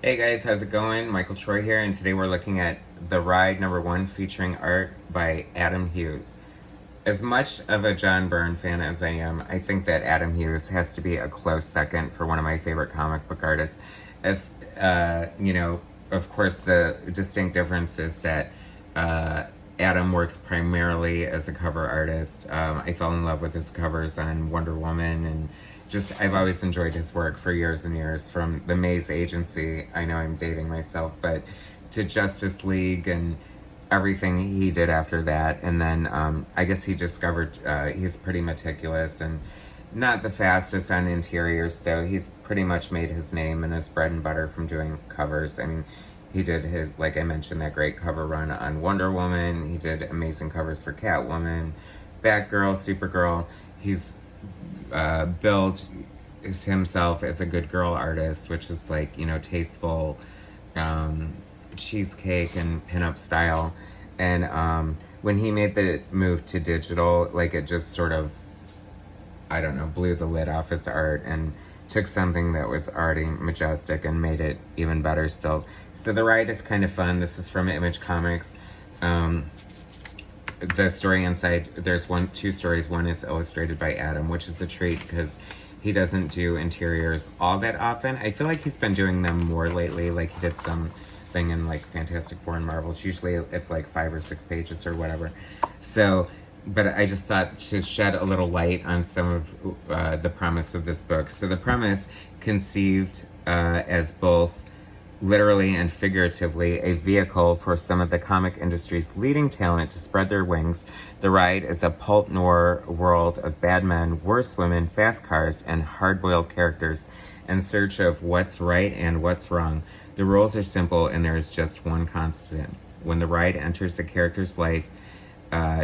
Hey guys, how's it going? Michael Troy here, and today we're looking at The Ride #1 featuring art by Adam Hughes. As much of a John Byrne fan as I am, I think that Adam Hughes has to be a close second for one of my favorite comic book artists. If, of course, the distinct difference is that Adam works primarily as a cover artist. I fell in love with his covers on Wonder Woman, and I've always enjoyed his work for years and years, from the Maze Agency, I know I'm dating myself, but to Justice League and everything he did after that. And then I guess he discovered he's pretty meticulous and not the fastest on interiors, so he's pretty much made his name and his bread and butter from doing covers. I mean, he did his, like I mentioned, that great cover run on Wonder Woman. He did amazing covers for Catwoman, Batgirl, Supergirl. He's built himself as a good girl artist, which is like, tasteful cheesecake and pinup style. And when he made the move to digital, like, it just sort of, I don't know, blew the lid off his art and took something that was already majestic and made it even better still. So The Ride is kind of fun. This is from Image Comics. The story inside, there's two stories. One is illustrated by Adam, which is a treat because he doesn't do interiors all that often. I feel like he's been doing them more lately. Like, he did some thing in like Fantastic Four and Marvels. Usually it's like 5 or 6 pages or whatever. So, but I just thought to shed a little light on some of the premise of this book. So the premise, conceived as both literally and figuratively a vehicle for some of the comic industry's leading talent to spread their wings, The Ride is a pulp noir world of bad men, worse women, fast cars, and hard-boiled characters in search of what's right and what's wrong. The rules are simple, and there is just one constant. When the ride enters a character's life,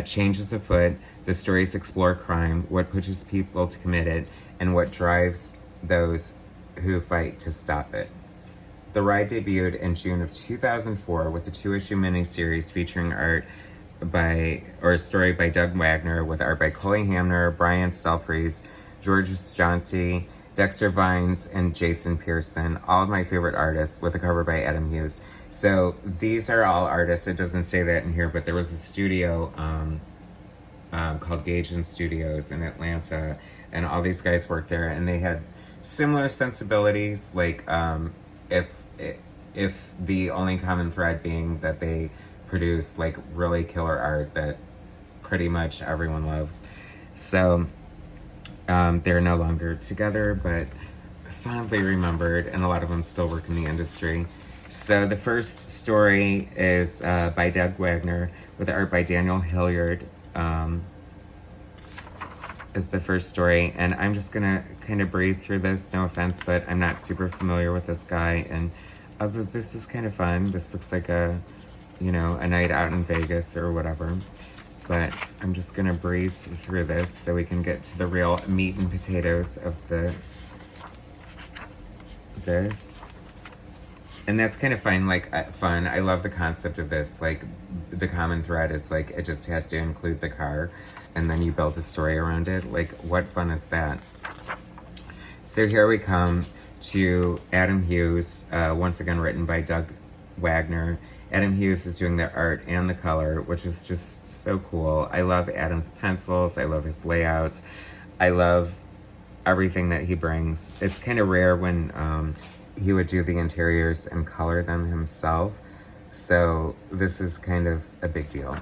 change is afoot. The stories explore crime, what pushes people to commit it, and what drives those who fight to stop it. The Ride debuted in June of 2004 with a 2-issue miniseries featuring a story by Doug Wagner, with art by Coley Hamner, Brian Stelfreeze, George Jonti, Dexter Vines, and Jason Pearson, all of my favorite artists, with a cover by Adam Hughes. So these are all artists. It doesn't say that in here, but there was a studio called Gage Studios in Atlanta, and all these guys worked there, and they had similar sensibilities, like if the only common thread being that they produce like really killer art that pretty much everyone loves. So they're no longer together, but fondly remembered, and a lot of them still work in the industry. So the first story is by Doug Wagner, with art by Daniel Hilliard, is the first story. And I'm just gonna kind of breeze through this, no offense, but I'm not super familiar with this guy, and this is kind of fun. This looks like a night out in Vegas or whatever. But I'm just gonna breeze through this so we can get to the real meat and potatoes of this. And that's kind of fun. I love the concept of this. Like, the common thread is like, it just has to include the car, and then you build a story around it. Like, what fun is that? So here we come to Adam Hughes, once again written by Doug Wagner. Adam Hughes is doing the art and the color, which is just so cool. I love Adam's pencils. I love his layouts. I love everything that he brings. It's kind of rare when he would do the interiors and color them himself. So this is kind of a big deal.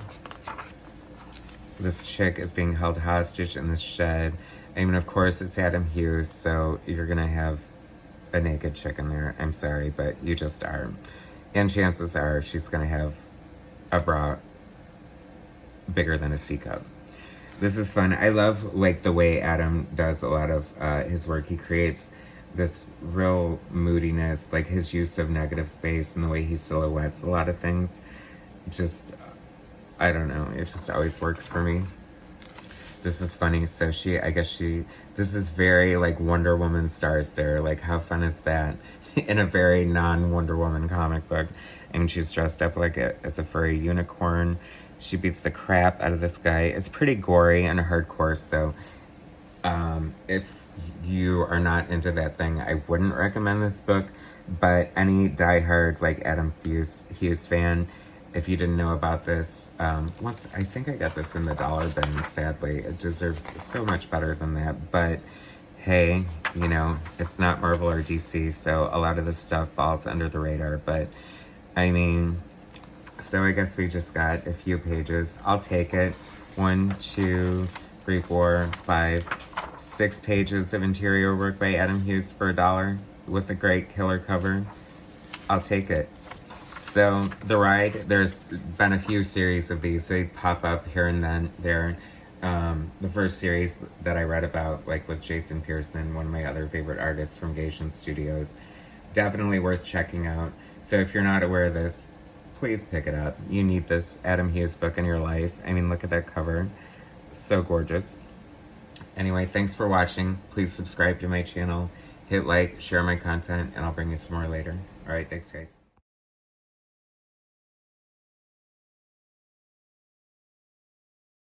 This chick is being held hostage in this shed. I mean, of course, it's Adam Hughes, so you're gonna have a naked chick in there. I'm sorry, but you just are. And chances are she's gonna have a bra bigger than a C cup. This is fun. I love like the way Adam does a lot of his work. He creates this real moodiness, like his use of negative space and the way he silhouettes a lot of things. Just, I don't know, it just always works for me. This is funny. So this is very like Wonder Woman stars there. Like, how fun is that? In a very non-Wonder Woman comic book. And she's dressed up like as a furry unicorn. She beats the crap out of this guy. It's pretty gory and hardcore, so If you are not into that thing, I wouldn't recommend this book. But any diehard like Adam Hughes fan, if you didn't know about this, I think I got this in the dollar bin. Sadly, it deserves so much better than that. But hey, you know, it's not Marvel or DC, so a lot of this stuff falls under the radar. But I mean, so I guess we just got a few pages. I'll take it. 1, 2, 3, 4, 5, 6 pages of interior work by Adam Hughes for $1 with a great killer cover. I'll take it. So The Ride, there's been a few series of these. They pop up here and then there. The first series that I read about, like with Jason Pearson, one of my other favorite artists from Gation Studios, definitely worth checking out. So if you're not aware of this, please pick it up. You need this Adam Hughes book in your life. I mean, look at that cover. So gorgeous. Anyway, thanks for watching. Please subscribe to my channel. Hit like, share my content, and I'll bring you some more later. All right, thanks, guys.